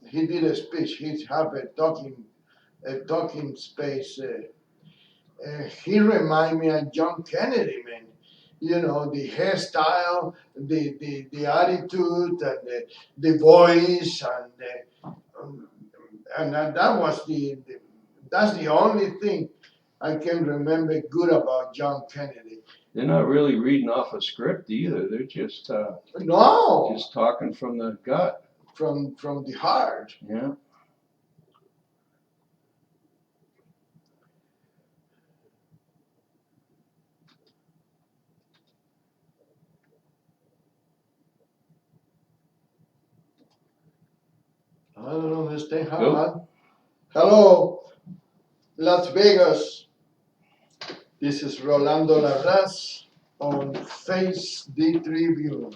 he did a speech. He have a talking space. He remind me of John Kennedy, man. You know, the hairstyle, the attitude, and the voice, um, and that was that's the only thing I can remember good about John Kennedy. They're not really reading off a script either. They're No, just talking from the gut. from the heart. Yeah. I don't understand how. Go. Hello, Las Vegas. This is Rolando Larraz on Face the Tribune.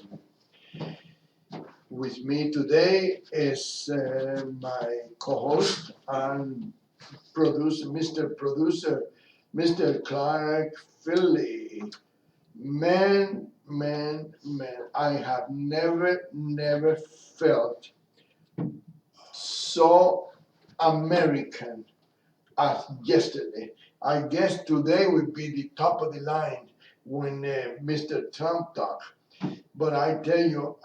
With me today is my co-host and producer, Mr. Clark Philly. Man, I have never felt so American as yesterday. I guess today would be the top of the line when Mr. Trump talked. But I tell you,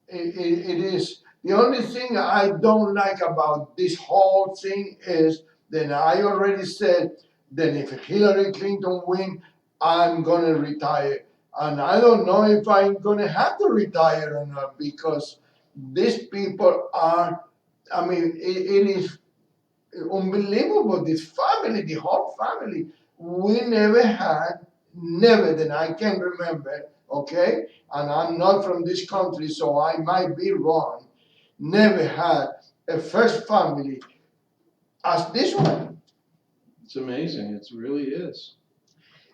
it is the only thing I don't like about this whole thing is that I already said that if Hillary Clinton win, I'm gonna retire, and I don't know if I'm gonna have to retire or not because these people are. I mean, it is unbelievable. This family, the whole family, we never that I can remember, okay? And I'm not from this country, so I might be wrong. Never had a first family as this one. It's amazing. It really is.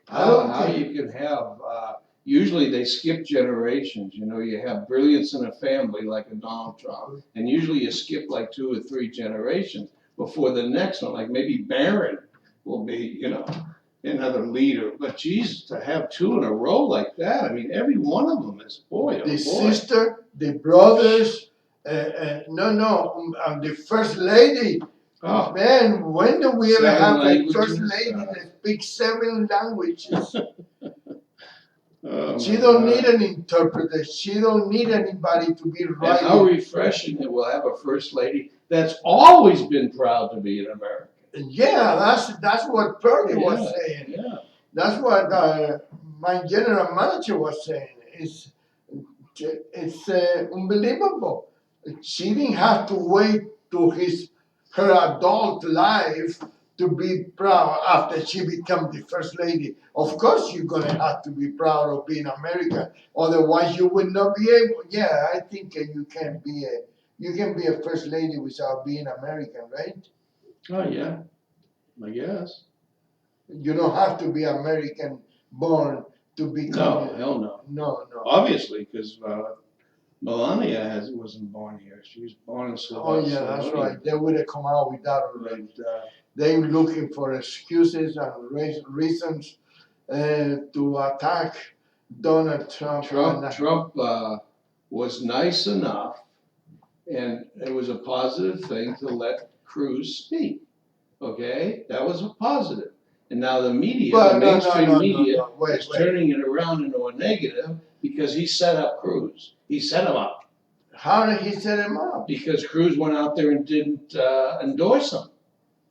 I don't How think. you can have, usually they skip generations. You know, you have brilliance in a family like a Donald Trump, and usually you skip like 2 or 3 generations before the next one. Like maybe Barron will be, another leader. But Jesus, to have 2 in a row like that, I mean, every one of them is boy, oh The boy. sister, the brothers, the first lady. Oh, Man, when do we ever 7 have a first languages. lady that speaks 7 languages? Oh She my don't God. need an interpreter. She don't need anybody to be And how writing. refreshing that we'll have a first lady that's always been proud to be an American. Yeah, that's what Purdy was Yeah, saying. yeah. That's what my general manager was saying. It's unbelievable. She didn't have to wait to her adult life to be proud after she became the first lady. Of course, you're gonna have to be proud of being American. Otherwise, you would not be able. Yeah, I think you can be a first lady without being American, right? Oh yeah, I guess. You don't have to be American born to become. No, hell no. No. Obviously, because Melania wasn't born here. She was born in Oh Slovakia. yeah, that's right. They would have come out with that already. But, They were looking for excuses and reasons to attack Donald Trump. Trump was nice enough, and it was a positive thing to let Cruz speak. Okay, that was a positive. And now the media, But the mainstream media, no. Wait. is turning it around into a negative because he set up Cruz. He set him up How did he set him up? because Cruz went out there and didn't endorse him.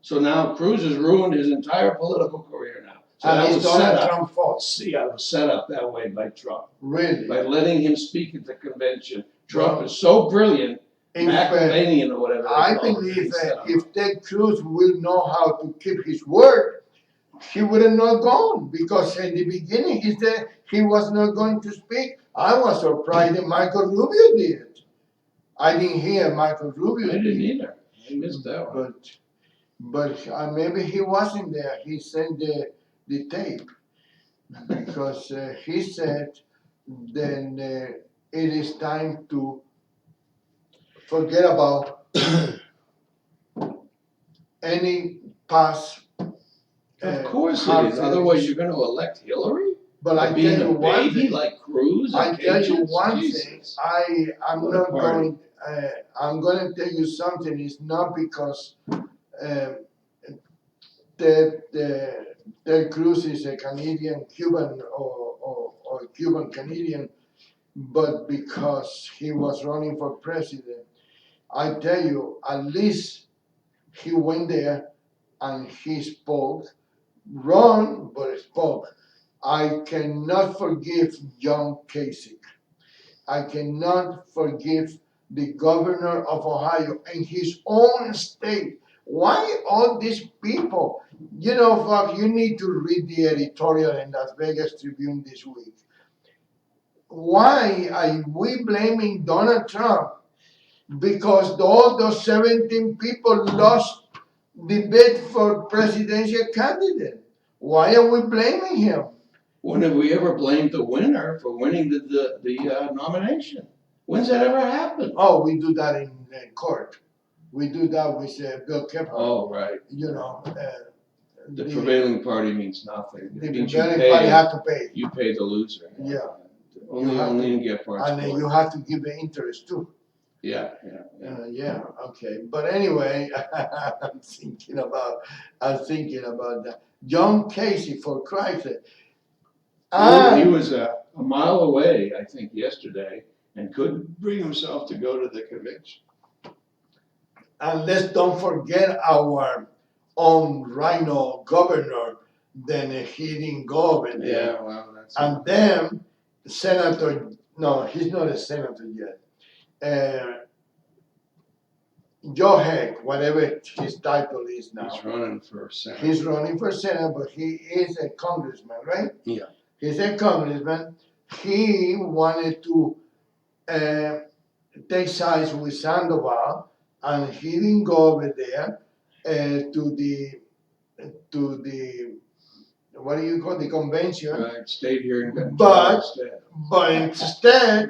So now Cruz has ruined his entire political career now. So And that it's was set Donald up. Trump's fault. See, I was set up that way by Trump. Really? By letting him speak at the convention. Trump Well, is so brilliant, in fact, Machiavellian or whatever. they I call it, believe he set him if up. Ted Cruz will know how to keep his word, he would have not gone because in the beginning he said he was not going to speak. I was surprised that Michael Rubio did. I didn't hear Michael Rubio I didn't speak, either. I missed that one. but maybe he wasn't there. He sent the tape because he said then it is time to forget about any past. Of course it hard is. feelings. Otherwise, you're going to elect Hillary? But I Being tell a you one baby thing. like Cruz I and tell you Patience? one thing. Jesus. I'm What a not party. going. I'm gonna tell you something. It's not because um, Ted Cruz is a Canadian Cuban or Cuban Canadian, but because he was running for president. I tell you, at least he went there and he spoke, wrong, but spoke. I cannot forgive John Kasich. I cannot forgive the governor of Ohio in his own state. Why all these people? You know, Fox, you need to read the editorial in Las Vegas Tribune this week. Why are we blaming Donald Trump? Because all those 17 people lost the bid for presidential candidate. Why are we blaming him? When have we ever blamed the winner for winning the nomination? When's that ever happened? Oh, we do that in court. We do that with Bill Kemper. Oh, right. You know, The prevailing party means nothing. the It means you prevailing pay, party have to pay. you pay the loser. Yeah. Only in get parts. And then you have to give the interest too. Yeah. Yeah, okay. But anyway, I'm thinking about that. John Casey, for Christ's sake. He was a mile away, I think, yesterday, and couldn't bring himself to go to the convention. And let's don't forget our own Rhino governor. Then he didn't go over there. Yeah, well, that's. And then Senator, no, he's not a senator yet. Joe Heck, whatever his title is now. He's running for Senate. He's running for Senate, but he is a congressman, right? Yeah. He's a congressman. He wanted to take sides with Sandoval, and he didn't go over there to the what do you call the convention? Right, stayed here and But instead. But instead,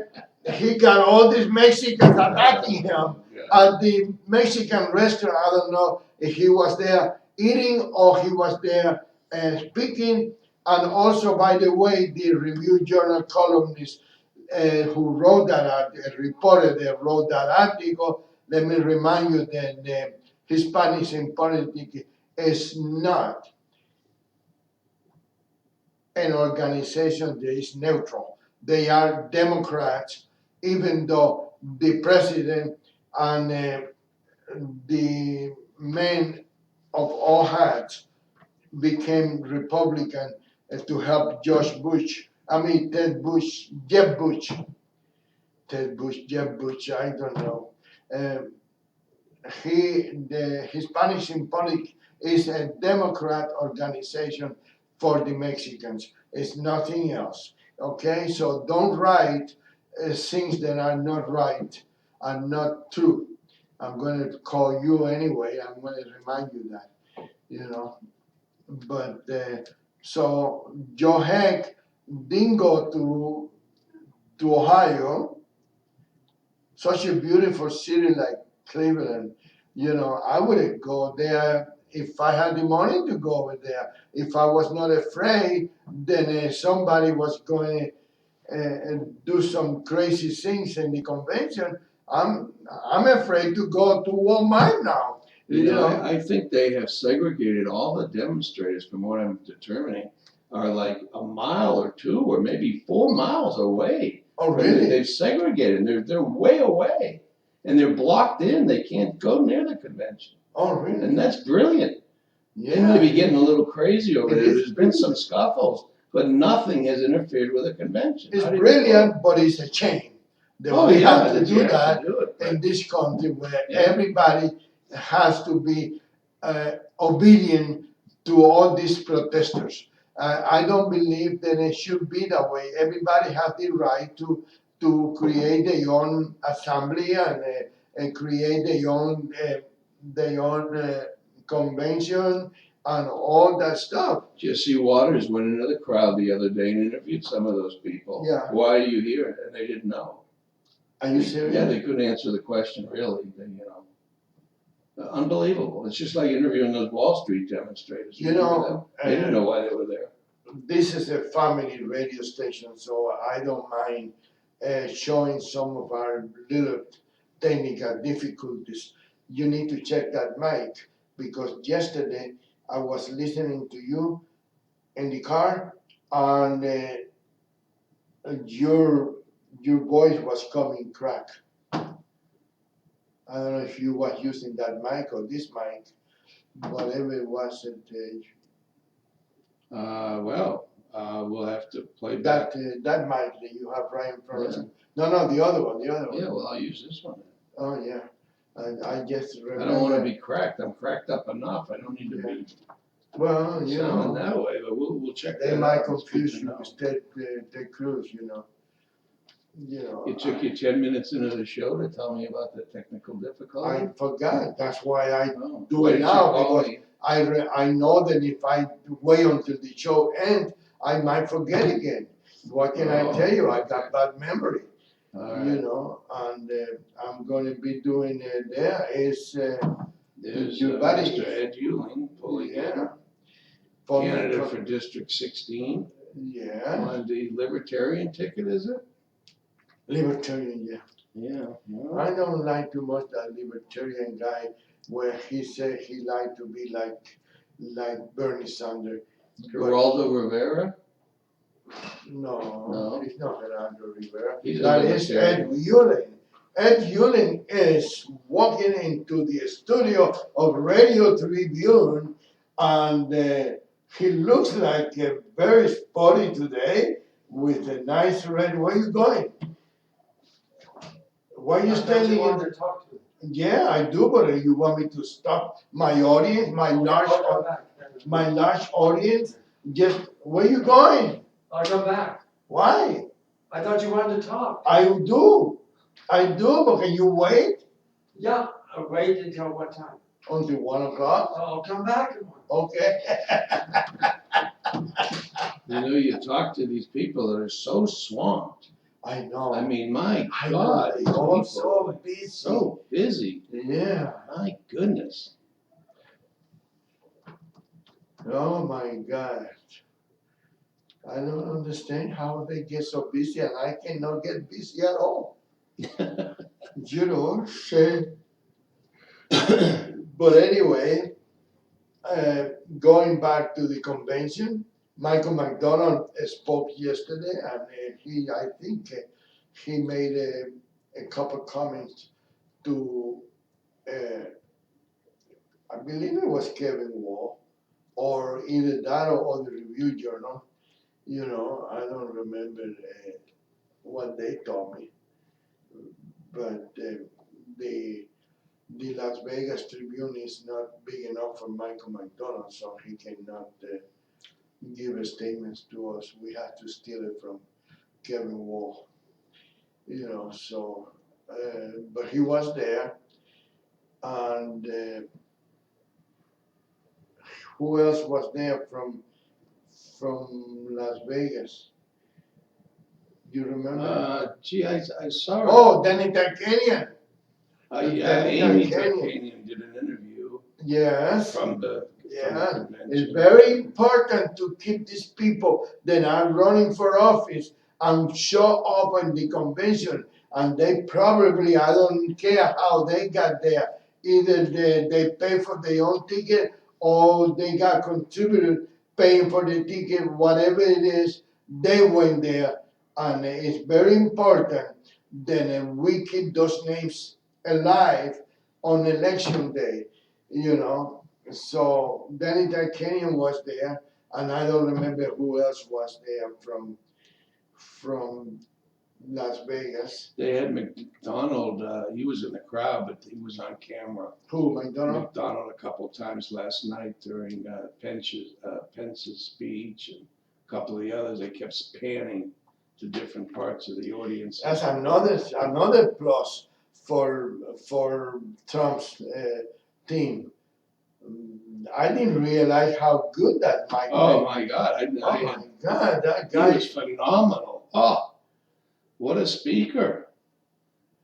he got all these Mexicans attacking him at the Mexican restaurant. I don't know if he was there eating or he was there speaking. And also, by the way, the Review Journal columnist who wrote that reporter that wrote that article, let me remind you that the Hispanics in politics is not an organization that is neutral. They are Democrats, even though the president and the men of all hats became Republican to help Ted Bush, Jeb Bush, I don't know. The Hispanics in Politics is a Democrat organization for the Mexicans. It's nothing else. Okay, so don't write things that are not right and not true. I'm going to call you anyway. I'm going to remind you that, you know. But so Joe Heck didn't go to Ohio, such a beautiful city like Cleveland. You know, I wouldn't go there if I had the money to go over there. If I was not afraid, then somebody was going to do some crazy things in the convention. I'm afraid to go to Walmart now. You know, I think they have segregated all the demonstrators, from what I'm determining, are like a mile or 2 or maybe 4 miles away. Oh, really? They've segregated. They're way away, and they're blocked in. They can't go near the convention. Oh, really? And that's brilliant. Yeah. They may be getting a little crazy over there. There's been some scuffles, but nothing has interfered with the convention. It's brilliant, but it's a shame that we have to do that in this country where everybody has to be obedient to all these protesters. I don't believe that it should be that way. Everybody has the right to create their own assembly and create their own convention and all that stuff. Jesse Waters went into the crowd the other day and interviewed some of those people. Yeah. Why are you here? And they didn't know. Are you serious? Yeah, they couldn't answer the question, really. Unbelievable. It's just like interviewing those Wall Street demonstrators. You know, they didn't know why they were there. This is a family radio station, so I don't mind showing some of our little technical difficulties. You need to check that mic because yesterday I was listening to you in the car and your voice was coming crack. I don't know if you was using that mic or this mic, whatever it was. We'll have to play back. That mic that you have right in front of you. No, the other one. Yeah, well, I'll use this one. Oh yeah, and I just remember. I don't want to be cracked. I'm cracked up enough. I don't need to be Well, you sounding know, that way. But we'll check that they out. might It's good confuse to you know. with Ted Cruz. You know. It took you 10 minutes into the show to tell me about the technical difficulty. I forgot. That's why I Oh, do why it didn't you now call because me? I know that if I wait until the show ends, I might forget again. What can I tell you? I got bad memory. All You right. know, and I'm going to be doing there is There's your buddy. Mr. Ed Euling pulling in. Former Candidate for District 16 Yeah, on the Libertarian ticket, is it? libertarian. Yeah, Yeah. Well, I don't like too much that libertarian guy where he said he liked to be like Bernie Sanders. Rolando Rivera? No, he's not Rolando Rivera. He's a That is Ed libertarian. Euling. Ed Euling is walking into the studio of Radio Tribune, and he looks like a very sporty today with a nice red. Where you going? Why are you standing? You wanted to talk to me. Yeah, I do, but you want me to stop my audience, my large audience? Just where you going? I'll come back. Why? I thought you wanted to talk. I do, but can you wait Yeah, I'll wait until what time? until 1 o'clock? I'll come back at 1. Okay. You know, you talk to these people that are so swamped. I know. I mean, my I God, know, these they all people so are busy. so busy. Yeah. My goodness. Oh my God. I don't understand how they get so busy and I cannot get busy at all. You know, so, but anyway, going back to the convention, Michael McDonald spoke yesterday and I think he made a couple comments to, I believe it was Kevin Wall, or either that or the Review Journal. You know, I don't remember what they told me, but the Las Vegas Tribune is not big enough for Michael McDonald, so he cannot give statements to us. We have to steal it from Kevin Wall. You know, so, but he was there, and who else was there from Las Vegas? You remember? Gee, I saw her. Oh, Danny Tarkanian. Yeah, Amy Tarkanian did an interview Yes. from the convention. It's very important to keep these people that are running for office and show up in the convention. And they probably, I don't care how they got there, either they pay for their own ticket or they got contributed paying for the ticket, whatever it is, they went there. And it's very important that we keep those names alive on election day, you know. So Danny Tarkanian was there, and I don't remember who else was there from Las Vegas. They had McDonald, he was in the crowd, but he was on camera. Who, McDonald? McDonald a couple times last night during Pence's speech and a couple of the others. They kept panning to different parts of the audience. That's another plus for Trump's team. I didn't realize how good that might be. Oh my God! Oh my God, that He guy was phenomenal. Oh, what a speaker!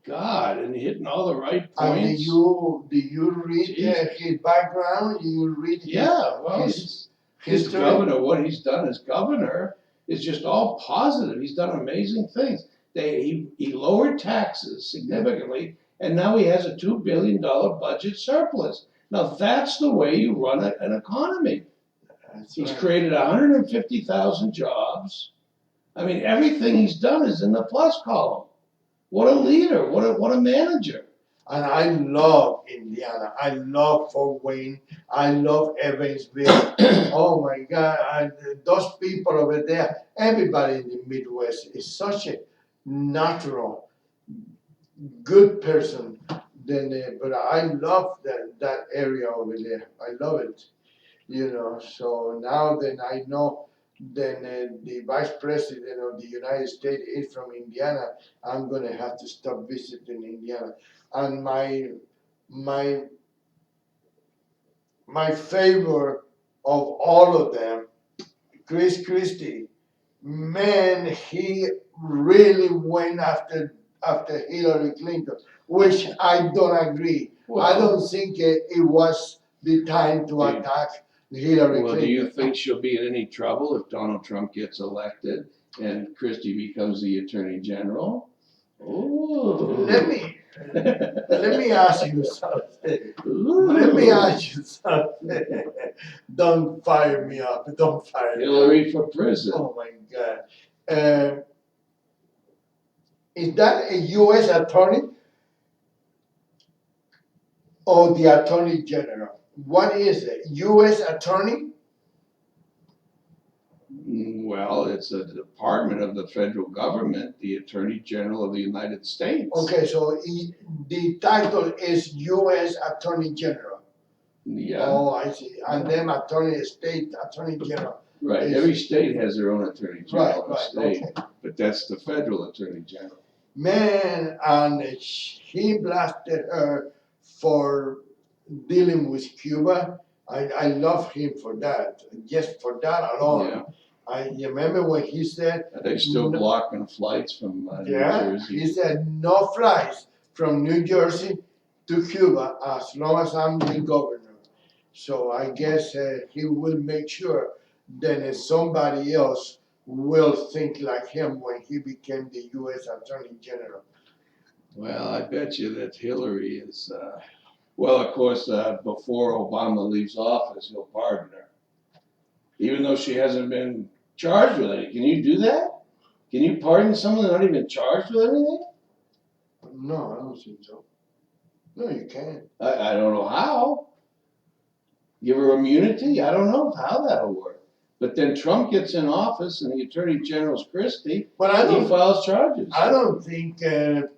God, and hitting all the right And points. did you read his background? You read his history? Governor, what he's done as governor is just all positive. He's done amazing things. He lowered taxes significantly, and now he has a $2 billion budget surplus. Now that's the way you run an economy. That's He's right. created 150,000 jobs. I mean, everything he's done is in the plus column. What a leader! What a manager! And I love Indiana. I love Fort Wayne. I love Evansville. Oh my God! Those people over there, everybody in the Midwest is such a natural, good person. Then, but I love that area over there. I love it. So now then I know then the vice president of the United States is from Indiana. I'm gonna have to stop visiting Indiana. And my my favorite of all of them, Chris Christie, man, he really went after Hillary Clinton, which I don't agree. I don't think it was the time to attack Hillary Well, do Clinton. you think she'll be in any trouble if Donald Trump gets elected and Christie becomes the Attorney General? Oh. Let me ask you something. Let me ask you something. Don't fire me up. Don't fire me up. Hillary for prison. Oh my God. Is that a U.S. attorney or the Attorney General? What is it? U.S. attorney? Well, it's a department of the federal government, the Attorney General of the United States. Okay, so the title is U.S. Attorney General. Yeah. Oh, I see. And then State Attorney General. Right. Every state has their own Attorney General in the state, Okay. but that's the federal Attorney General. Man, and he blasted her for dealing with Cuba. I love him for that. Just for that alone. Yeah. You remember when he said, Are they still blocking flights from New Jersey? he said no flights from New Jersey to Cuba as long as I'm the governor. So I guess he will make sure that somebody else will think like him when he became the U.S. Attorney General. Well, I bet you that Hillary is, well, of course, before Obama leaves office, he'll pardon her. Even though she hasn't been charged with anything. Can you do that? Can you pardon someone that's not even charged with anything? No, I don't think so. No, you can't. I don't know how. Give her immunity? I don't know how that'll work. But then Trump gets in office and the Attorney General's Christie, But he files charges. I don't think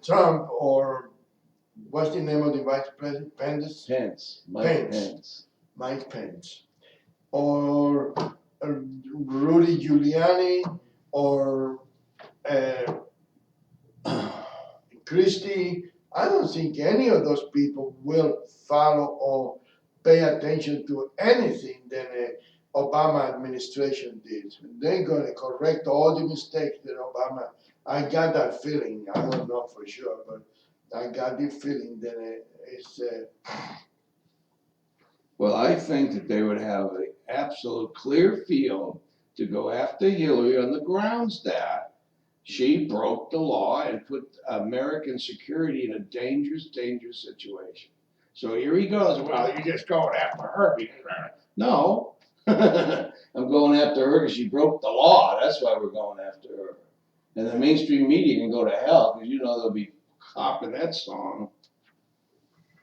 Trump or what's the name of the vice president? Mike Pence. Mike Pence. Or Rudy Giuliani or Christie. I don't think any of those people will follow or pay attention to anything that the Obama administration did. They're going to correct all the mistakes that Obama. I got that feeling. I don't know for sure, but I got the feeling that it's. Well, I think that they would have an absolute clear field to go after Hillary on the grounds that she broke the law and put American security in a dangerous, dangerous situation. So here he goes, well, you're just going after her because, no, I'm going after her because she broke the law. That's why we're going after her. And the mainstream media can go to hell because they'll be copying that song.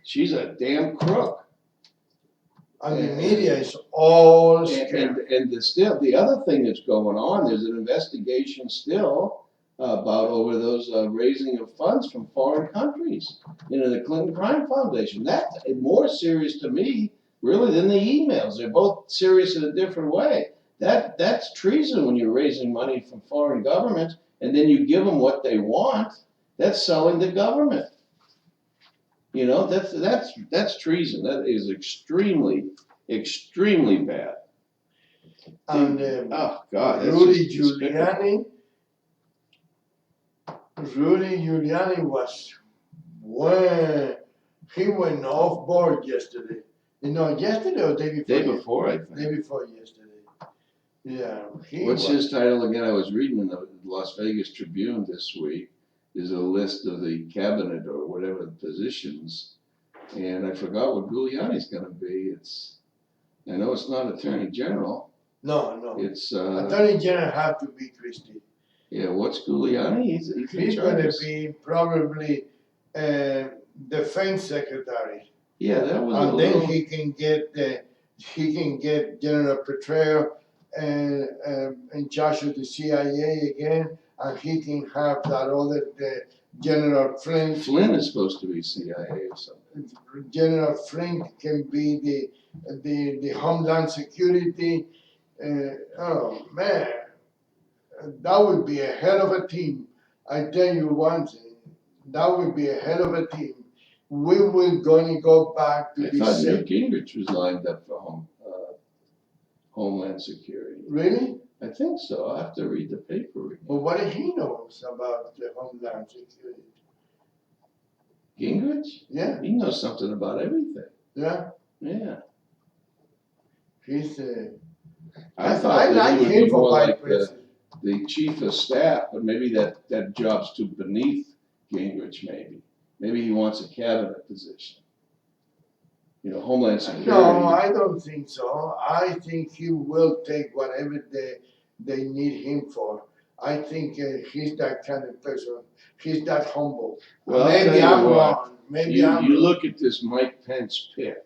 She's a damn crook. And the media is all scared. And the other thing that's going on, there's an investigation still about over those raising of funds from foreign countries. The Clinton Crime Foundation. That's more serious to me, really, than the emails. They're both serious in a different way. That's treason when you're raising money from foreign governments and then you give them what they want. That's selling the government. That's treason. That is extremely, extremely bad. And oh God, Rudy Giuliani was when he went off board yesterday. Yesterday or day before? Day before, I think. Day before yesterday. Yeah. What's his title again? I was reading in the Las Vegas Tribune this week. is a list of the cabinet or whatever the positions, and I forgot what Giuliani's gonna be. I know it's not Attorney General. No. It's Attorney General have to be Christie. yeah. What's Giuliani? He's in He's charge. gonna be probably Defense Secretary. Yeah, that was a And then little. he can get General Petraeus in charge of the CIA again, and he can have that other General Flint. Flynn is supposed to be CIA or something. General Flint can be the Homeland Security. Oh man, that would be a hell of a team. I tell you one thing, that would be a hell of a team. We were going to go back to I be thought safe. Newt Gingrich was lined up for Homeland Security. Really? I think so. I'll have to read the paper again. But what does he knows about the Homeland Security? Gingrich? Yeah, He knows something about everything. yeah. Yeah. He's I I thought that like he would him be for more vice like president. the chief of staff, but maybe that job's too beneath Gingrich, maybe. Maybe he wants a cabinet position. You know, Homeland Security. No, I don't think so. I think he will take whatever they need him for. I think he's that kind of person. He's that humble. Well, I'll Maybe tell you I'm what, wrong. Maybe I'm you wrong. look at this Mike Pence pick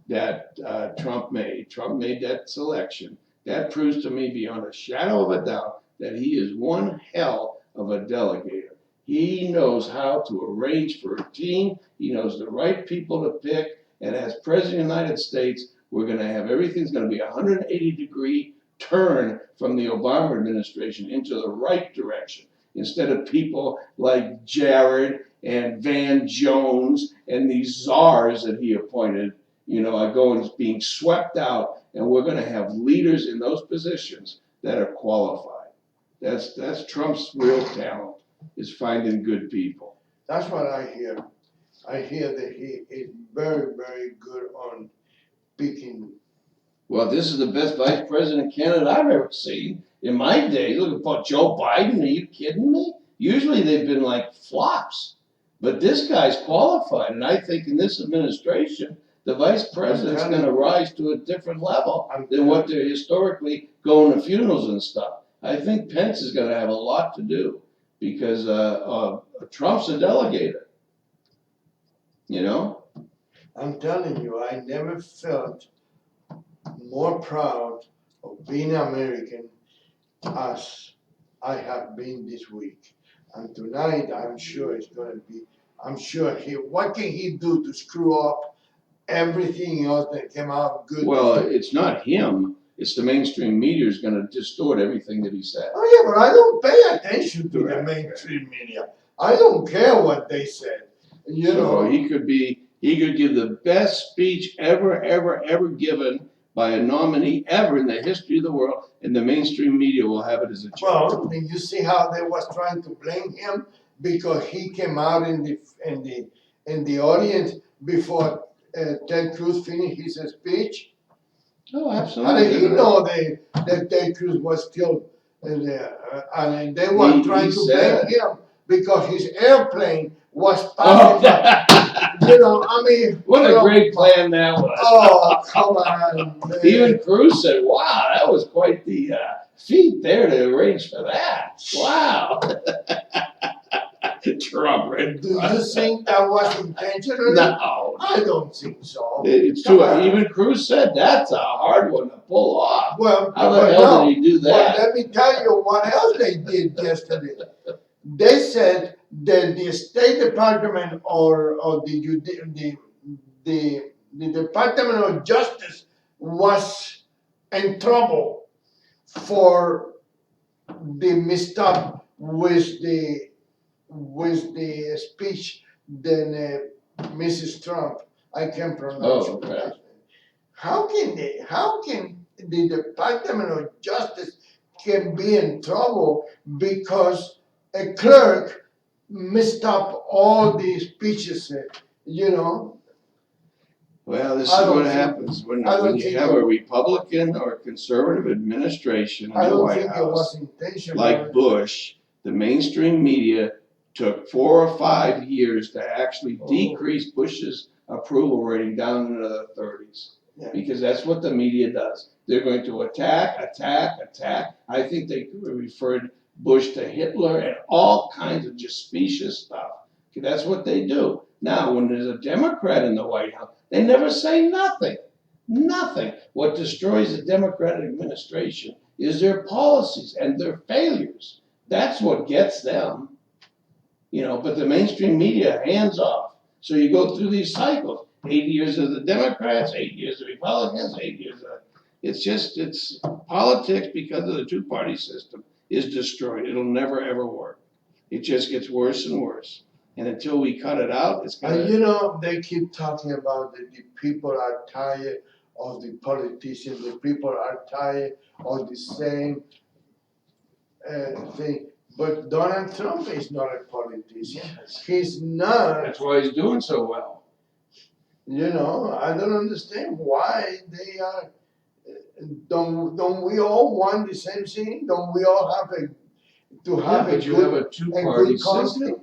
that Trump made. Trump made that selection. That proves to me beyond a shadow of a doubt that he is one hell of a delegator. He knows how to arrange for a team. He knows the right people to pick. And as President of the United States, we're going to have everything's going to be a 180-degree turn from the Obama administration into the right direction. Instead of people like Jared and Van Jones and these czars that he appointed, you know, are going being swept out, and we're going to have leaders in those positions that are qualified. That's Trump's real talent, is finding good people. That's what I hear. I hear that he is very, very good on picking. Well, this is the best vice president candidate I've ever seen in my day. Look at Joe Biden. Are you kidding me? Usually they've been like flops, but this guy's qualified, and I think in this administration, the vice president's going to rise to a different level than what they're historically going to funerals and stuff. I think Pence is going to have a lot to do because Trump's a delegator. You know? I'm telling you, I never felt more proud of being American as I have been this week. And tonight, I'm sure it's going to be, what can he do to screw up everything else that came out good? Well, it's not him. It's the mainstream media is going to distort everything that he said. Oh yeah, but I don't pay attention to the mainstream media. I don't care what they said. You know, he could give the best speech ever given by a nominee ever in the history of the world, and the mainstream media will have it as a joke. well, did you see how they was trying to blame him because he came out in the audience before Ted Cruz finished his speech? Oh, How absolutely. did he know that Ted Cruz was still there? And they were trying to blame him because his airplane was passing by. You know, I mean, What a great plan that was. Oh, come on, man. Even Cruz said, wow, that was quite the feat there to arrange for that. Wow. Trump, right? Do you think that was intentional? No. I don't think so. It's Come true. on. Even Cruz said that's a hard one to pull off. Well, How the hell did he do that? Well, let me tell you what else they did yesterday. They said that the State Department or the Department of Justice was in trouble for the mishap with the speech than Mrs. Trump. I can't pronounce Oh, her okay. last name. How can the Department of Justice can be in trouble because a clerk messed up all the speeches, you know? Well, this I is don't what think- happens when I don't you think have it- a Republican or conservative administration in I the don't White think it House, was intentional. like Bush. The mainstream media took 4 or 5 years to actually Oh. decrease Bush's approval rating down into the 30s. Yeah. Because that's what the media does. They're going to attack. I think they referred Bush to Hitler and all kinds of just specious stuff. That's what they do. Now, when there's a Democrat in the White House, they never say nothing. Nothing. What destroys the Democratic administration is their policies and their failures. That's what gets them. But the mainstream media, hands off. So you go through these cycles. 8 years of the Democrats, 8 years of the Republicans, 8 years of it's politics because of the two-party system is destroyed. It'll never ever work. It just gets worse and worse. And until we cut it out, it's gonna. And they keep talking about that the people are tired of the politicians. The people are tired of the same thing. But Donald Trump is not a politician. He's not. That's why he's doing so well. I don't understand why they are. Don't we all want the same thing? Don't we all have But you have a two-party good country? system.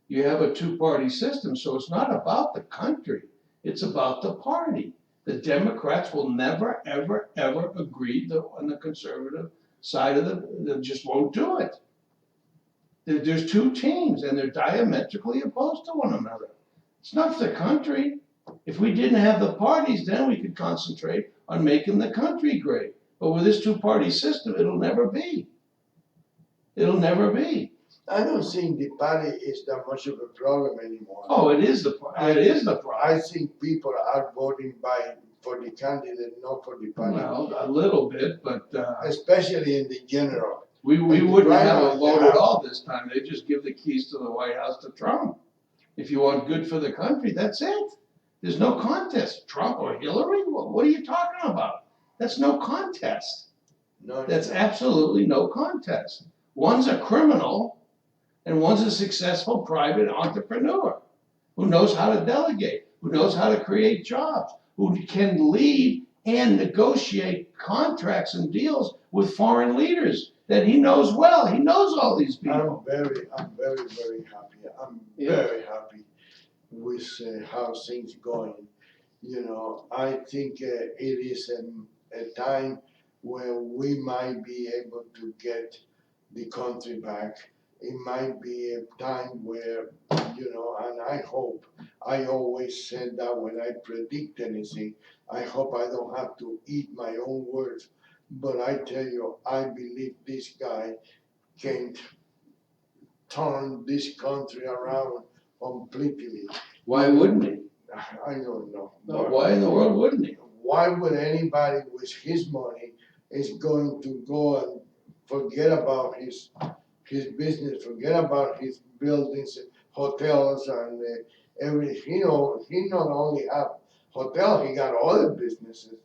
You have a two-party system, so it's not about the country. It's about the party. The Democrats will never, ever, ever agree on the conservative side of they just won't do it. There's two teams, and they're diametrically opposed to one another. It's not the country. If we didn't have the parties, then we could concentrate on making the country great. But with this two-party system, it'll never be. It'll never be. I don't think the party is that much of a problem anymore. Oh, it is the problem. I think people are voting for the candidate, not for the party. Well, a little bit, but especially in the general. we wouldn't have a vote yeah. at all this time. They just give the keys to the White House to Trump. If you want good for the country, that's it. There's no contest. Trump or Hillary? What are you talking about? That's no contest. No, That's absolutely no contest. One's a criminal, and one's a successful private entrepreneur who knows how to delegate, who knows how to create jobs, who can lead and negotiate contracts and deals with foreign leaders that he knows well. He knows all these people. I'm very, very happy. I'm very happy with how things going. I think it is a time where we might be able to get the country back. It might be a time where, and I hope, I always said that when I predict anything, I hope I don't have to eat my own words. But I tell you, I believe this guy can turn this country around completely. Why wouldn't he? I don't know. No, why in the world wouldn't he? Why would anybody with his money is going to go and forget about his business, forget about his buildings, hotels, and everything? He not only have hotel, he got other businesses.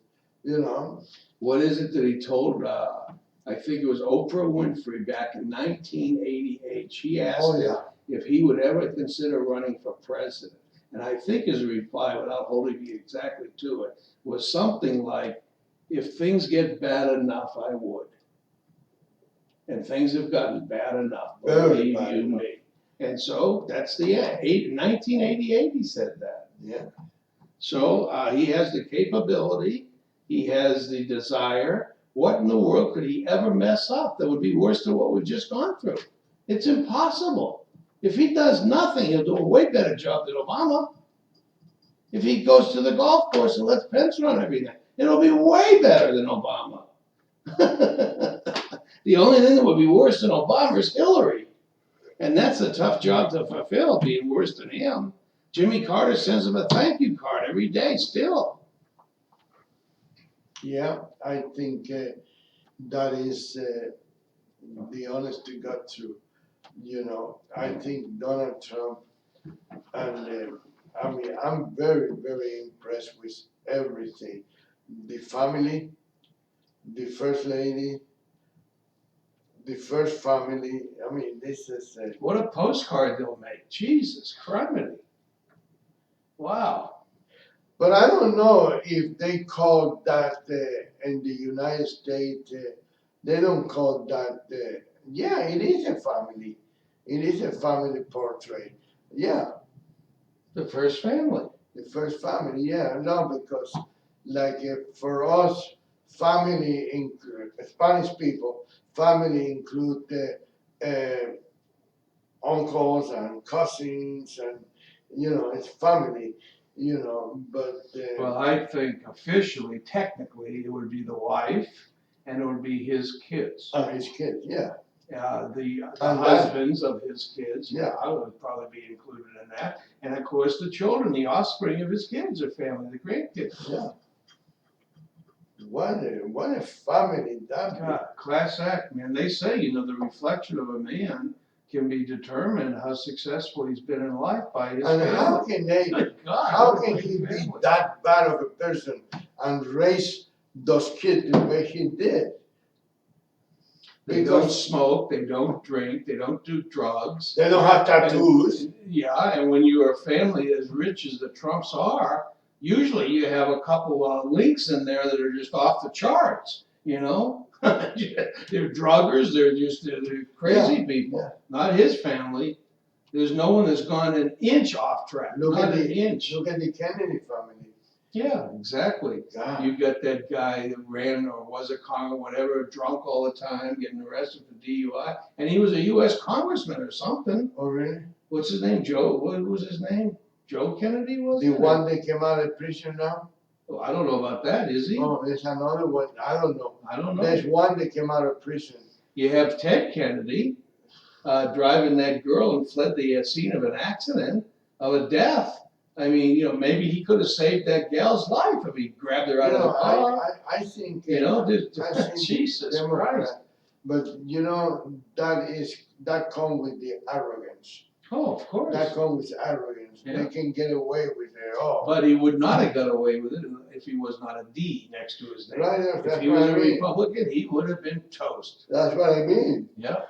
What is it that he told? I think it was Oprah Winfrey back in 1988. She asked him if he would ever consider running for president. And I think his reply, without holding me exactly to it, was something like, if things get bad enough, I would. And things have gotten bad enough, believe you me. And so that's the end. 1988 he said that. Yeah. So he has the capability, he has the desire. What in the world could he ever mess up that would be worse than what we've just gone through? It's impossible. If he does nothing, he'll do a way better job than Obama. If he goes to the golf course and lets Pence run everything, it'll be way better than Obama. The only thing that would be worse than Obama is Hillary. And that's a tough job to fulfill, being worse than him. Jimmy Carter sends him a thank you card every day still. Yeah, I think that is the honest to God truth. I think Donald Trump, and I'm very, very impressed with everything. The family, the first lady, the first family. This is What a postcard they'll make. Jesus criminy. Wow. But I don't know if they call that in the United States. They don't call that. Yeah, it is a family. It is a family portrait. Yeah, The first family. the first family. Yeah, no, because like for us, family include Spanish people. Family include uncles and cousins, and it's family. But Well, I think officially, technically, it would be the wife and it would be his kids. his kids. Yeah, The And husbands of his kids, Yeah. I would probably be included in that. And of course, the children, the offspring of his kids are family, the grandkids. yeah. What a family that God, class act, man. They say, the reflection of a man can be determined how successful he's been in life by his And family. how can they? Good God, How what a can great he be family. that bad of a person and raise those kids the way he did? They don't Because smoke, they don't drink, they don't do drugs. they don't have tattoos. Yeah, and when you are a family as rich as the Trumps are, usually you have a couple of links in there that are just off the charts, They're druggers, they're crazy people. yeah. Not his family. There's no one that's gone an inch off track, Look not at an the inch. Look at the Kennedy family. Yeah, exactly. God. You got that guy that ran or was a Congress, whatever, drunk all the time, getting arrested for DUI, and he was a U.S. congressman or something. Oh really? What's his name? Joe? What was his name? Joe Kennedy was The it? one that came out of prison now? Oh, I don't know about that. Is he? Oh, there's another one. I don't know. I don't know. There's one that came out of prison. You have Ted Kennedy driving that girl and fled the scene of an accident, of a death. I mean, maybe he could have saved that gal's life if he grabbed her out of the car. I think Jesus Democrat, Christ. but that comes with the arrogance. Oh, of course. That comes with arrogance. Yeah. They can get away with it all. But he would not have got away with it if he was not a D next to his name. Right, If that's he what was I a mean. Republican, he would have been toast. That's what I mean. Yeah.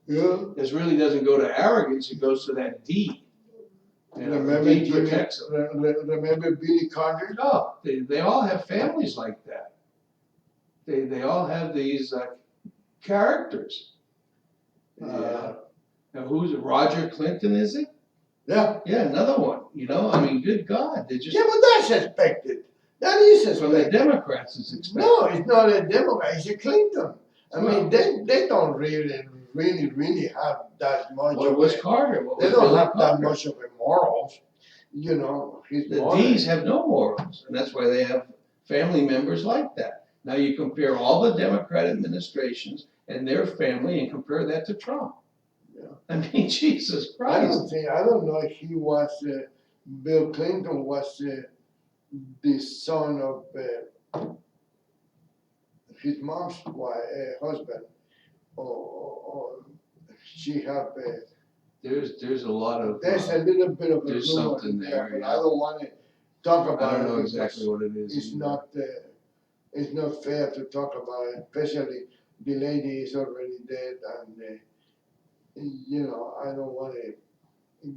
Yeah. This really doesn't go to arrogance, it goes to that D. Remember the D Jimmy- protects them. Remember Billy Carter? No, they all have families like that. They all have these characters. Now who's it? Roger Clinton, is it? Yeah. Yeah, another one. I mean, good God, they just Yeah, but that's expected. That is from the expected. Democrats it's expected. No, it's not a Democrat. It's a Clinton. I mean, Well- they don't really have that much. What was Carter? What They was don't Billy have that Carter? much of a morals. His The mother- D's have no morals, and that's why they have family members like that. Now you compare all the Democrat administrations and their family and compare that to Trump. Yeah. I mean, Jesus I Christ. don't know if he was, Bill Clinton was the son of his mom's husband, or she have, There's a lot of, there's a little bit of a there's rumor something there, but yeah. I don't wanna talk I about it. don't know because exactly what it is. It's either. not fair to talk about it, especially the lady is already dead, and I don't wanna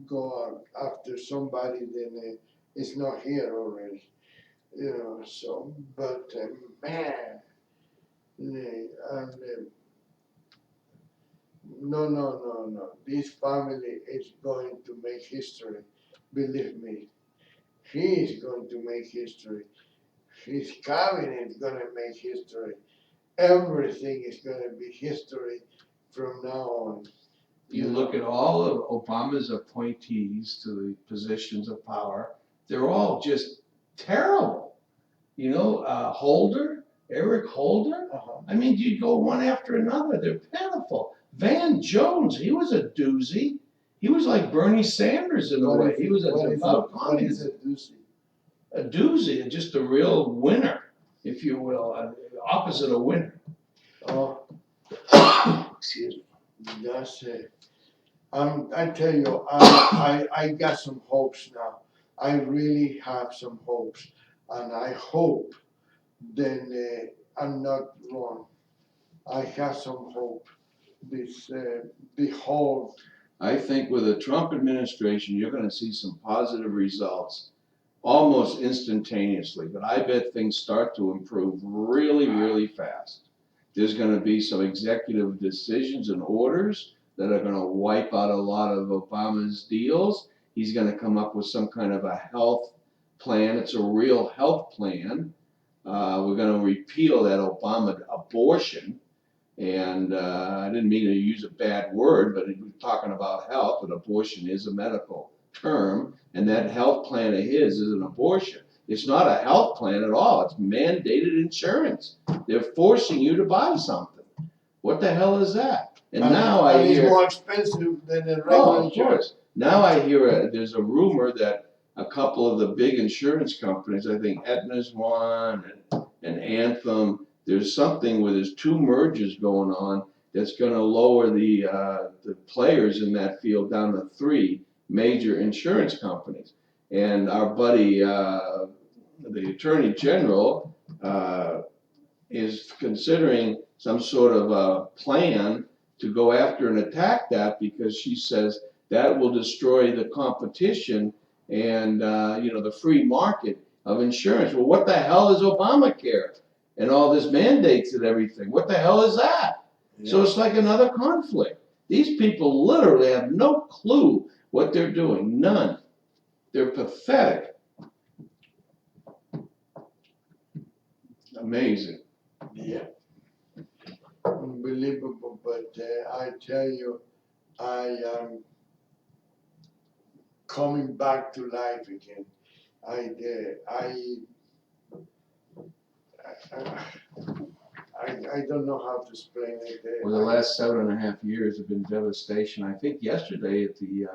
go after somebody that is not here already. So, but man, no. This family is going to make history. Believe me, he is going to make history. His cabinet is gonna make history. Everything is gonna be history from now on. You look at all of Obama's appointees to the positions of power, they're all just terrible. Holder, Eric Holder. Uh-huh. I mean, you go one after another, they're pitiful. Van Jones, he was a doozy. He was like Bernie Sanders in a way. He was a devout communist. A doozy, just a real winner, if you will, opposite a winner. Oh, Excuse me. that's it. I tell you, I got some hopes now. I really have some hopes, and I hope that I'm not wrong. I have some hope. Behold, I think with the Trump administration, you're gonna see some positive results almost instantaneously, but I bet things start to improve really, really fast. There's gonna be some executive decisions and orders that are gonna wipe out a lot of Obama's deals. He's gonna come up with some kind of a health plan. It's a real health plan. We're gonna repeal that Obama abortion. And I didn't mean to use a bad word, but we're talking about health, but abortion is a medical term, and that health plan of his is an abortion. It's not a health plan at all. It's mandated insurance. They're forcing you to buy something. What the hell is that? And now I it's hear, more expensive than the regular oh, of insurance. course. Now I hear there's a rumor that a couple of the big insurance companies, I think Aetna's one and Anthem, there's something where there's two mergers going on that's gonna lower the players in that field down to 3 major insurance companies. And our buddy, the Attorney General, is considering some sort of a plan to go after and attack that, because she says that will destroy the competition and the free market of insurance. Well, what the hell is Obamacare and all this mandates and everything? What the hell is that? Yeah. So it's like another conflict. These people literally have no clue what they're doing. None. They're pathetic. Amazing. Yeah. Unbelievable, but I tell you, I am coming back to life again. I don't know how to explain it. Well, the last 7.5 years have been devastation. I think yesterday at the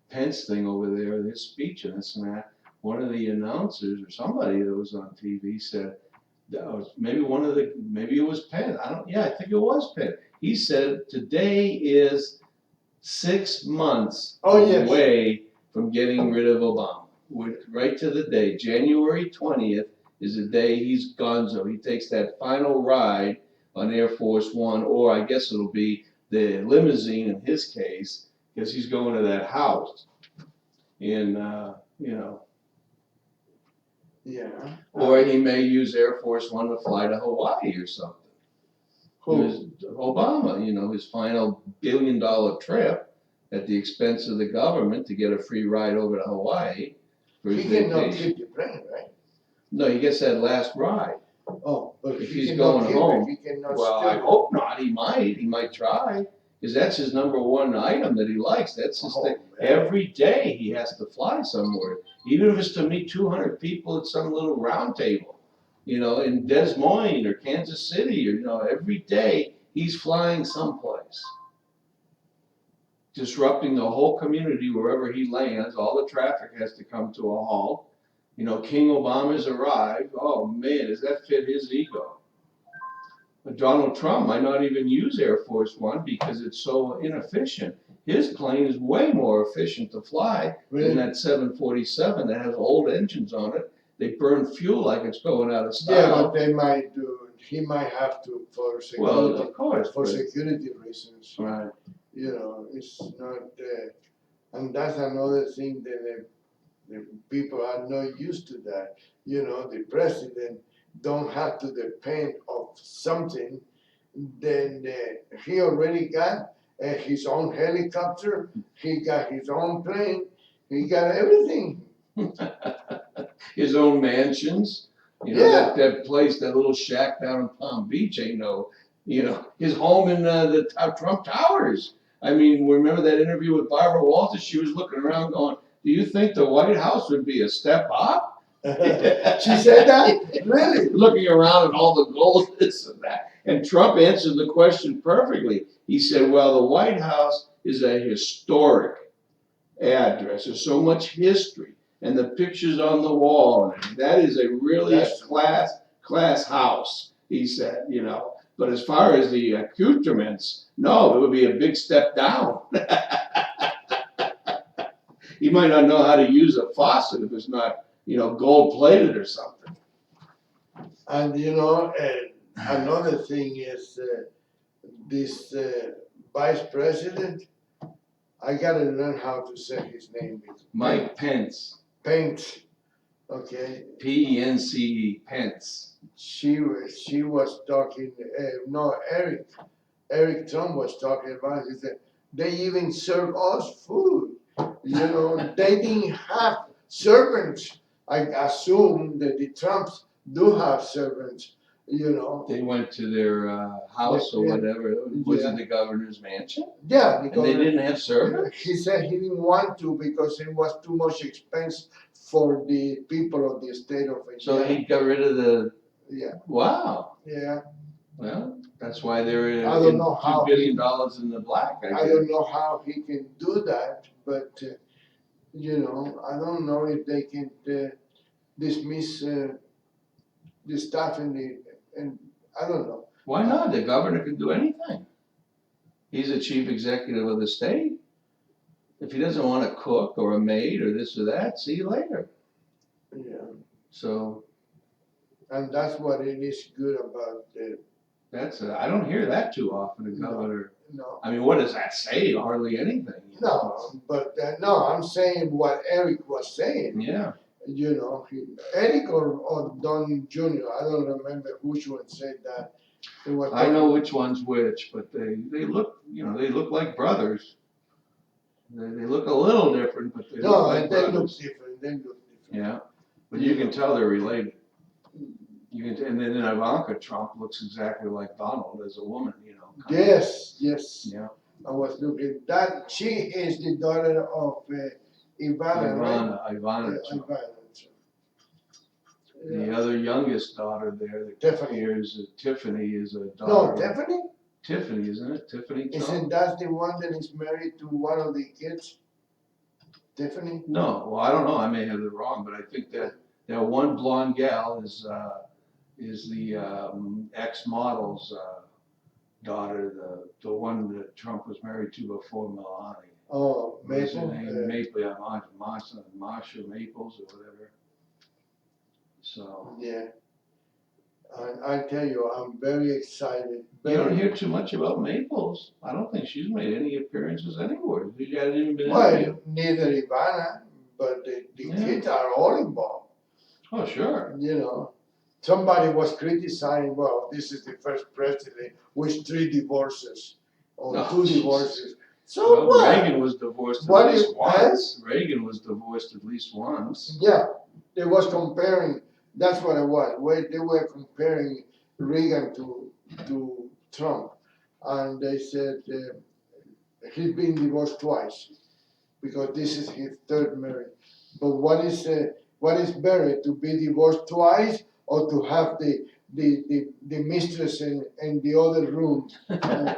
Pence thing over there, his speech and this and that, one of the announcers or somebody that was on TV said, that was maybe it was Pence. I think it was Pence. He said today is 6 months away from getting rid of Obama. Right to the day, January 20th is the day he's gonzo. He takes that final ride on Air Force One, or I guess it'll be the limousine in his case, because he's going to that house in, Yeah. or he may use Air Force One to fly to Hawaii or something. Obama, his final $1 billion trip at the expense of the government to get a free ride over to Hawaii for his He cannot vacation. keep the plane, right? No, he gets that last ride. Oh, but If he he's cannot going keep home. it. He cannot Well, I steal hope not. He might try, because that's his number one item that he likes. That's his thing. man. Every day he has to fly somewhere, even if it's to meet 200 people at some little round table, in Des Moines or Kansas City, or every day he's flying someplace, disrupting the whole community wherever he lands. All the traffic has to come to a halt. King Obama's arrived. Oh man, does that fit his ego? But Donald Trump might not even use Air Force One because it's so inefficient. His plane is way more efficient to fly than that 747 that has old engines on it. They burn fuel like it's going out of style. Yeah, but he might have to for security. Well, of course. For security reasons. Right. It's not, and that's another thing that the people are not used to that. The president don't have to depend of something. Then he already got his own helicopter. He got his own plane. He got everything. His own mansions. That place, that little shack down in Palm Beach his home in the Trump Towers. I mean, remember that interview with Barbara Walters? She was looking around going, do you think the White House would be a step up? She said that? Really? Looking around at all the gold, this and that. And Trump answered the question perfectly. He said, well, the White House is a historic address. There's so much history. And the pictures on the wall, that is a really class house, he said, But as far as the accoutrements, no, it would be a big step down. He might not know how to use a faucet if it's not, gold plated or something. And another thing is this vice president. I gotta learn how to say his name. Mike Pence. Pence. Okay. Pence. Pence. She was talking. No, Eric Trump was talking about. He said, They even serve us food. You know, they didn't have servants. I assume that the Trumps do have servants. You know, They went to their house or Yeah. whatever. Was Yeah. it the governor's mansion? yeah, And because they didn't have servants? he said he didn't want to because it was too much expense for the people of the state of So Indiana. he got rid of the. Yeah, Wow. yeah. Well, that's why they're I don't in know $2 how billion in the black, I I guess. don't know how he can do that, but you know, I don't know if they can dismiss the staff in the and I don't know. Why not? The governor can do anything. He's the chief executive of the state. If he doesn't want a cook or a maid or this or that, see you later. Yeah, So and that's what it is good about that's, I don't hear that too often, a No. governor. no. I mean, what does that say? Hardly anything. you know? No, but no, I'm saying what Eric was saying. Yeah. You know, Eric or Don Jr. I don't remember which one said that. They were I know talking- which one's which, but they look, they look like brothers. They look a little different, but they look No, like they look brothers. different. They look different. Yeah, but you can tell they're related. And then Ivanka Trump looks exactly like Donald as a woman, kind of. Yes, yes. Yeah. I was looking. That she is the daughter of Ivana, right? Ivana Trump. Ivana. The Yeah. other youngest daughter there that Tiffany. appears, Tiffany, is a No, daughter. Tiffany? Tiffany, isn't it? Tiffany Trump? Isn't that the one that is married to one of the kids? Tiffany? No, well, I don't know. I may have it wrong, but I think that one blonde gal is the ex-model's daughter, the one that Trump was married to before Melania. Oh, What's her Maple? name? Maple, yeah, Marsha Maples or whatever. So Yeah. I tell you, I'm very excited. you don't hear too much about Maples. I don't think she's made any appearances anywhere. She hasn't even been interviewed. Well, neither Ivana, but the Yeah. kids are all involved. Oh, sure. You know, somebody was criticizing, well, this is the first president with 3 divorces or Oh, 2 Jesus. divorces. So Well, what? Reagan was divorced What at least if- huh? once. Reagan was divorced at least once. Yeah, they was comparing, that's what it was, where they were comparing Reagan to Trump. And they said he's been divorced twice because this is his 3rd marriage. But what is better, to be divorced twice or to have the mistress in the other room?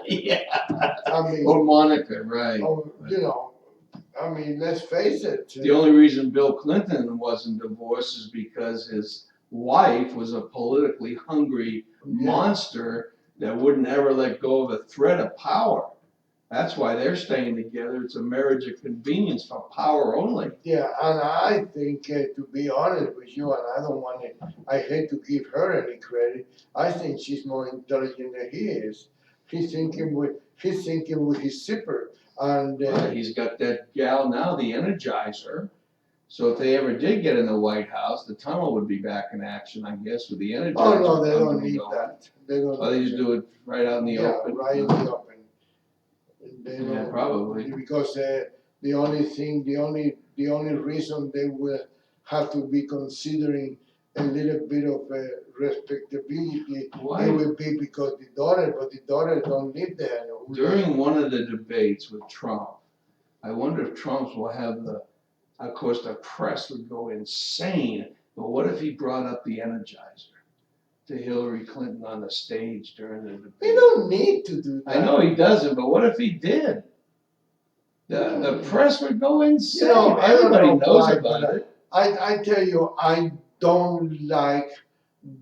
Yeah. I mean, Or Monica, right. you know, I mean, let's face it. The only reason Bill Clinton wasn't divorced is because his wife was a politically hungry monster that wouldn't ever let go of a threat of power. That's why they're staying together. It's a marriage of convenience for power only. Yeah, and I think, to be honest with you, and I don't want to, I hate to give her any credit, I think she's more intelligent than he is. He's thinking with his zipper, and He's got that gal now, the Energizer. So if they ever did get in the White House, the tunnel would be back in action, I guess, with the Energizer. oh no, they don't company need going. that. They don't. Oh, they need just that. do it right out in the Yeah, open? right in the open. They Yeah, don't- probably. Because the only reason they will have to be considering a little bit of respectability, Why? it will be because the daughter, but the daughter don't live there. During one of the debates with Trump, I wonder if Trump's will have of course, the press would go insane, but what if he brought up the Energizer to Hillary Clinton on the stage during the debate? They don't need to do that. I know he doesn't, but what if he did? The press would go insane. I don't Everybody know knows why, about but it. I tell you, I don't like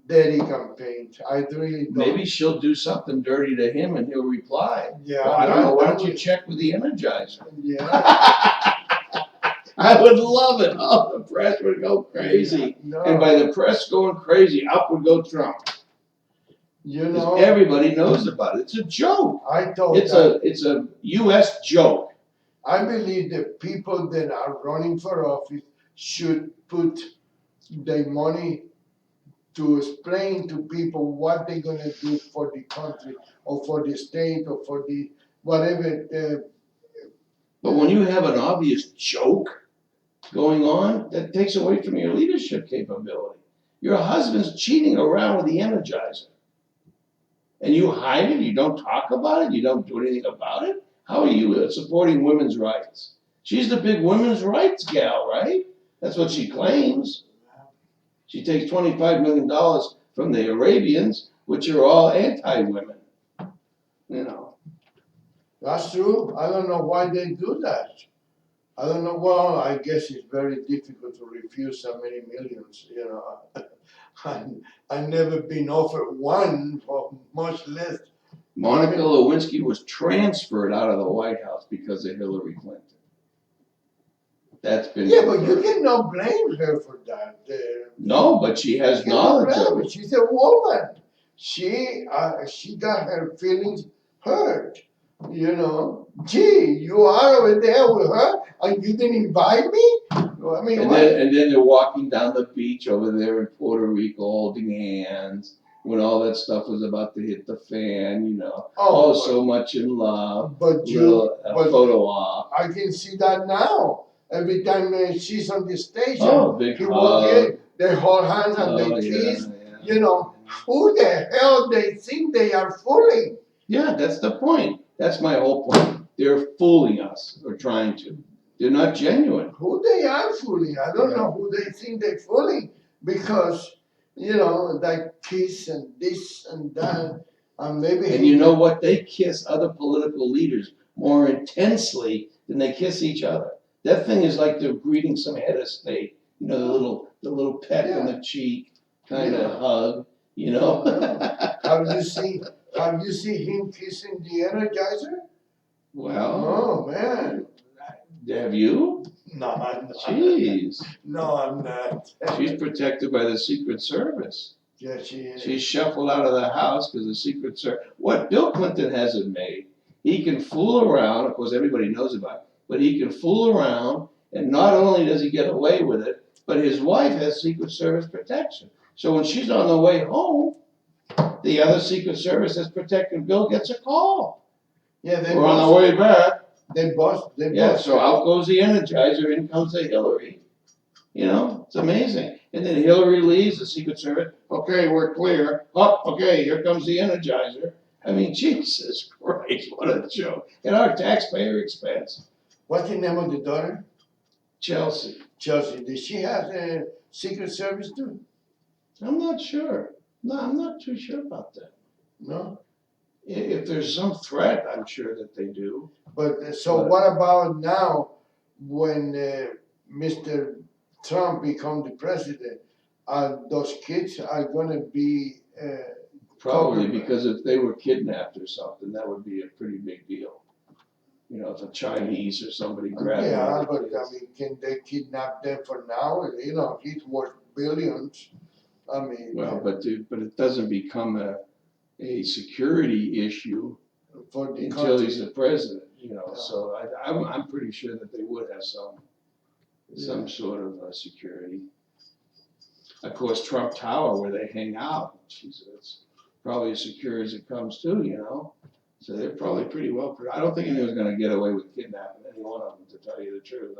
dirty campaigns. I really don't. Maybe she'll do something dirty to him and he'll reply. Yeah, Well, I don't know. Why don't you would- check with the Energizer? Yeah. I would love it. Oh, the press would go crazy. No. And by the press going crazy, up would go Trump. You 'Cause know, everybody knows about it. It's a joke. I thought It's a U.S. joke. I believe the people that are running for office should put their money to explain to people what they're gonna do for the country or for the state or for the whatever But when you have an obvious joke going on, that takes away from your leadership capability. Your husband's cheating around with the Energizer. And you hide it, you don't talk about it, you don't do anything about it? How are you supporting women's rights? She's the big women's rights gal, right? That's what she claims. She takes $25 million from the Arabians, which are all anti-women. You know. That's true. I don't know why they do that. I don't know. Well, I guess it's very difficult to refuse so many millions. You know, I've never been offered one, for much less. Monica Lewinsky was transferred out of the White House because of Hillary Clinton. That's been Yeah, but you confirmed. cannot blame her for that. No, but she has knowledge of it. She's a woman. She got her feelings hurt. You know, gee, you are over there with her, and you didn't invite me. I mean, And then they're walking down the beach over there in Puerto Rico, holding hands, when all that stuff was about to hit the fan. You know, Oh, so much in love. But Photo op. I can see that now. Every time she's on the station, Big he hug. walk in, they hold hands and they kiss. Yeah. You know, who the hell they think they are fooling? Yeah, that's the point. That's my whole point. They're fooling us, or trying to. They're not genuine. Who they are fooling? I don't know who they think they're fooling, because, you know, that kiss and this and that, and maybe. And you know what? They kiss other political leaders more intensely than they kiss each other. That thing is like they're greeting some head of state. You know, the little peck on the cheek, kind of hug. You know. Have you seen him kissing the Energizer? Well. Oh man. Have you? No, I'm not. Jeez. No, I'm not. She's protected by the Secret Service. Yeah, she is. She's shuffled out of the house because the Secret Service. What Bill Clinton hasn't made, he can fool around. Of course, everybody knows about it, but he can fool around, and not only does he get away with it, but his wife has Secret Service protection. So when she's on the way home, the other Secret Service that's protecting Bill gets a call. Yeah, we're on the way back. They bust. So out goes the Energizer, in comes the Hillary. You know, it's amazing. And then Hillary leaves, the Secret Service, okay, we're clear. Oh, okay, here comes the Energizer. I mean, Jesus Christ, what a joke. At our taxpayer expense. What's the name of the daughter? Chelsea. Chelsea. Did she have a Secret Service too? I'm not sure. No, I'm not too sure about that. No? If there's some threat, I'm sure that they do. But what about now when Mr. Trump become the president? Those kids are gonna be probably because if they were kidnapped or something, that would be a pretty big deal. You know, if a Chinese or somebody grabbed them. Yeah, but I mean, can they kidnap them for now? You know, he's worth billions. I mean. Well, but it doesn't become a security issue until he's the president, you know. Yeah. So I'm pretty sure that they would have some sort of security. Of course, Trump Tower, where they hang out, it's probably as secure as it comes too, you know. So they're probably pretty well. I don't think anyone's going to get away with kidnapping any one of them, to tell you the truth.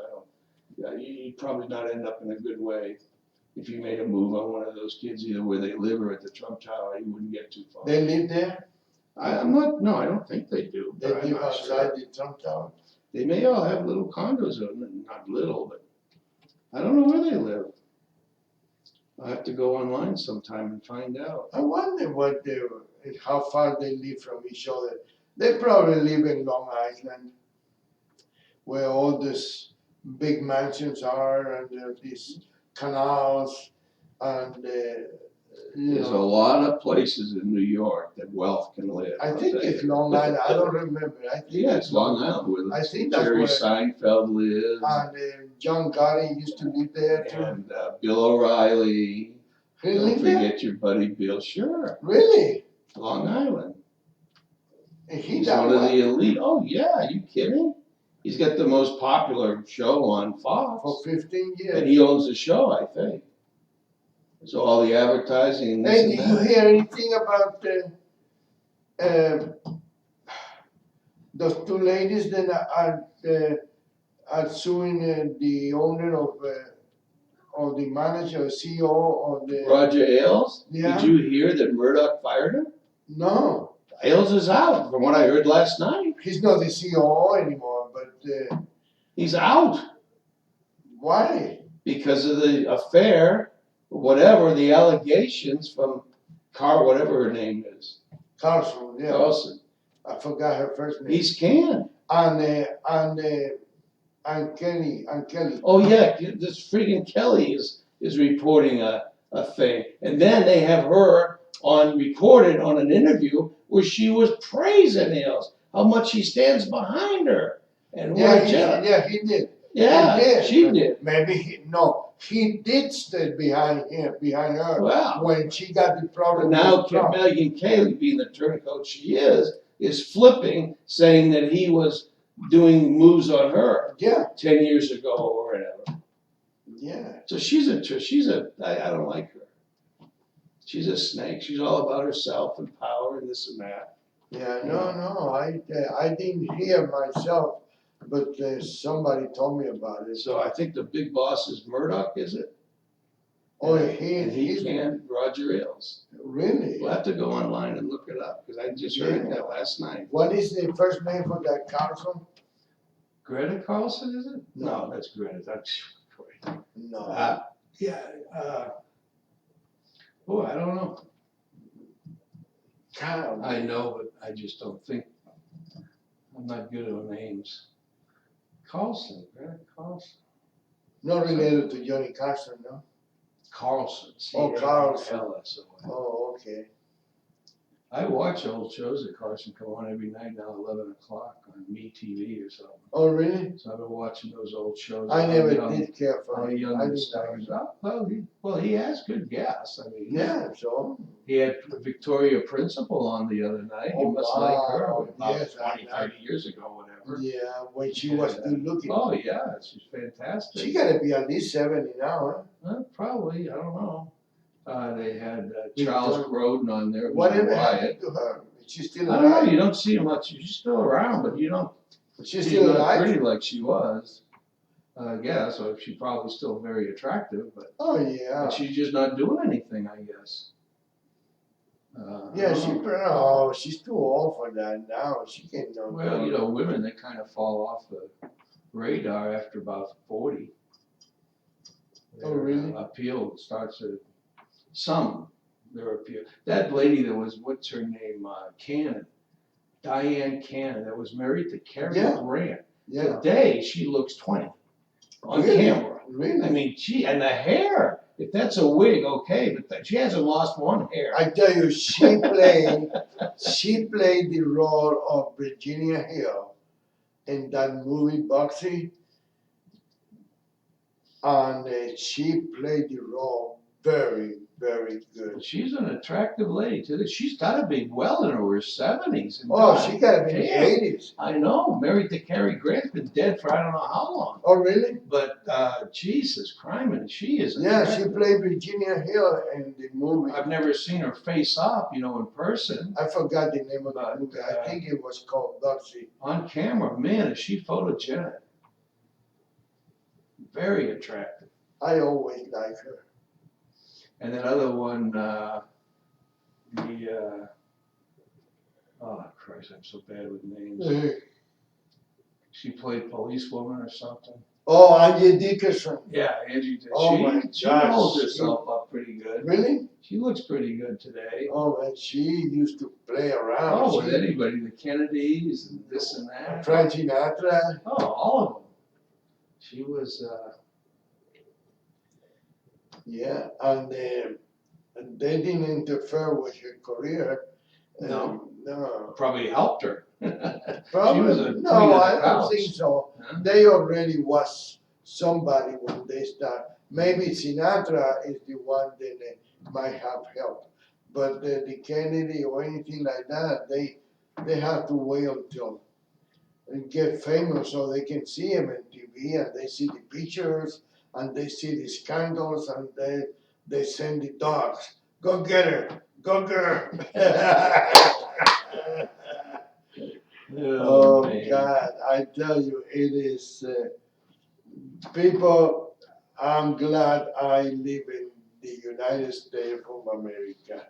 You'd probably not end up in a good way. If you made a move on one of those kids, either where they live or at the Trump Tower, you wouldn't get too far. They live there? I don't think they do. They live outside the Trump Tower? They may all have little condos, not little, but I don't know where they live. I'll have to go online sometime and find out. I wonder how far they live from each other. They probably live in Long Island, where all these big mansions are, and these canals, and there's a lot of places in New York that wealth can live. I think it's Long Island. I don't remember. It's Long Island where Jerry Seinfeld lives. And John Gotti used to live there too. And Bill O'Reilly. Really? Don't forget your buddy Bill. Sure. Really? Long Island. He's one of the elite. Oh yeah, are you kidding? He's got the most popular show on Fox. For 15 years. And he owns the show, I think. So all the advertising. Hey, did you hear anything about those two ladies that are are suing the owner of the manager, CEO of the. Roger Ailes? Yeah. Did you hear that Murdoch fired him? No, Ailes is out, from what I heard last night. he's not the CEO anymore, but He's out why? because of the affair, whatever, the allegations from whatever her name is. Carlson, yeah. Carlson. I forgot her first name. He's canned. And Kelly. Oh yeah, this freaking Kelly is reporting a thing. And then they have her recorded on an interview where she was praising Ailes, how much he stands behind her. And He did. Yeah, He did. she did. Maybe he did stand behind her Wow. when she got the problem. But now with Trump. Megan Cayley, being the turncoat she is flipping, saying that he was doing moves on her Yeah, 10 years ago or whatever. yeah. So I don't like her. She's a snake. She's all about herself and power and this and that. Yeah, no, I didn't hear myself, but somebody told me about it. So I think the big boss is Murdoch, is it? Oh, And he he's can't Roger Ailes. really. We'll have to go online and look it up because I just heard Yeah. that last night. What is the first name for that Carlson? Greta Carlson, is it? No. No, that's Greta. That's No. yeah. Oh, I don't know. Carl. I know, but I just don't think. I'm not good at names. Carlson, Greta Carlson. Not related to Johnny Carson, no? Carlson. Oh, Carlson. C-A-R-L-S-O-N. Oh, okay. I watch old shows that Carson come on every night now, 11 o'clock on MeTV or something. Oh, really? So I've been watching those old shows. I never did care for How him. young I the didn't stars like are. Well, he has good gas. I mean, Yeah, so. he had Victoria Principal on the other night. You Oh, must like her. wow. About Yes, 20, 30 years ago, whatever. Yeah, when she was good looking. Oh, yeah, she's fantastic. She gotta be at least 70 now, Probably, I don't know. They had Victoria- Charles Grodin on there. huh? Who's Whatever a riot. happened to her? Is she still I don't know, alive? you don't see her much. She's still around, but you don't. She's She's still not alive? pretty like she was. I guess, or she's probably still very attractive, but Oh, yeah. she's just not doing anything, I guess. Yeah, I don't know. she's too old for that now. She can't know. Well, you know, women, they kind of fall off the radar after about 40. Oh, really? Their appeal starts at their appeal. That lady that was, what's her name, Diane Cannon, that was married to Cary Yeah. Grant. Yeah. Today, she looks 20 on Really? camera. Really? I mean, and the hair, if that's a wig, okay, but she hasn't lost one hair. I tell you, she played the role of Virginia Hill in that movie Boxing, and she played the role very, very good. She's an attractive lady too. She's got to be well into her 70s. And Oh, God she gotta be in the damn, 80s. I know, married to Cary Grant, been dead for I don't know how long. Oh, really? But Jesus, criminy, she is. Yeah, she attractive. played Virginia Hill in the movie. I've never seen her face up, you know, in person. I forgot the name of the But, movie. I think it was called Boxing. On camera, man, is she photogenic. Very attractive. I always like her. And that other one, oh Christ, I'm so bad with names. She played policewoman or something. Oh, Angie Dickerson. Yeah, Angie did. Oh my She gosh, holds herself up pretty good. Really? She looks pretty good today. Oh, and she used to play around. Oh, with anybody, the Kennedys and this and that. Frank Sinatra. Oh, all of them. She was, Yeah, and they didn't interfere with her career. No. No. probably helped her. Probably. She was a queen No, of the I don't couch. think so. Huh? They already was somebody when they start. Maybe Sinatra is the one that might have helped. But the Kennedy or anything like that, they have to wait until they get famous so they can see him on TV and they see the pictures and they see the scandals and they send the dogs. Go get her. Go girl. Oh man. God, I tell you, it is People, I'm glad I live in the United States of America.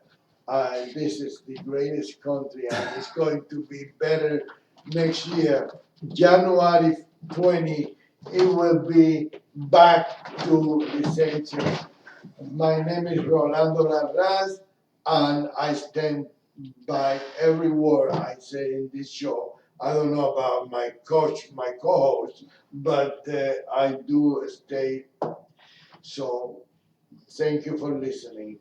This is the greatest country and it's going to be better next year. January 20, it will be back to the same thing. My name is Rolando Larraz, and I stand by every word I say in this show. I don't know about my coach, my co-host, but I do stay. So thank you for listening.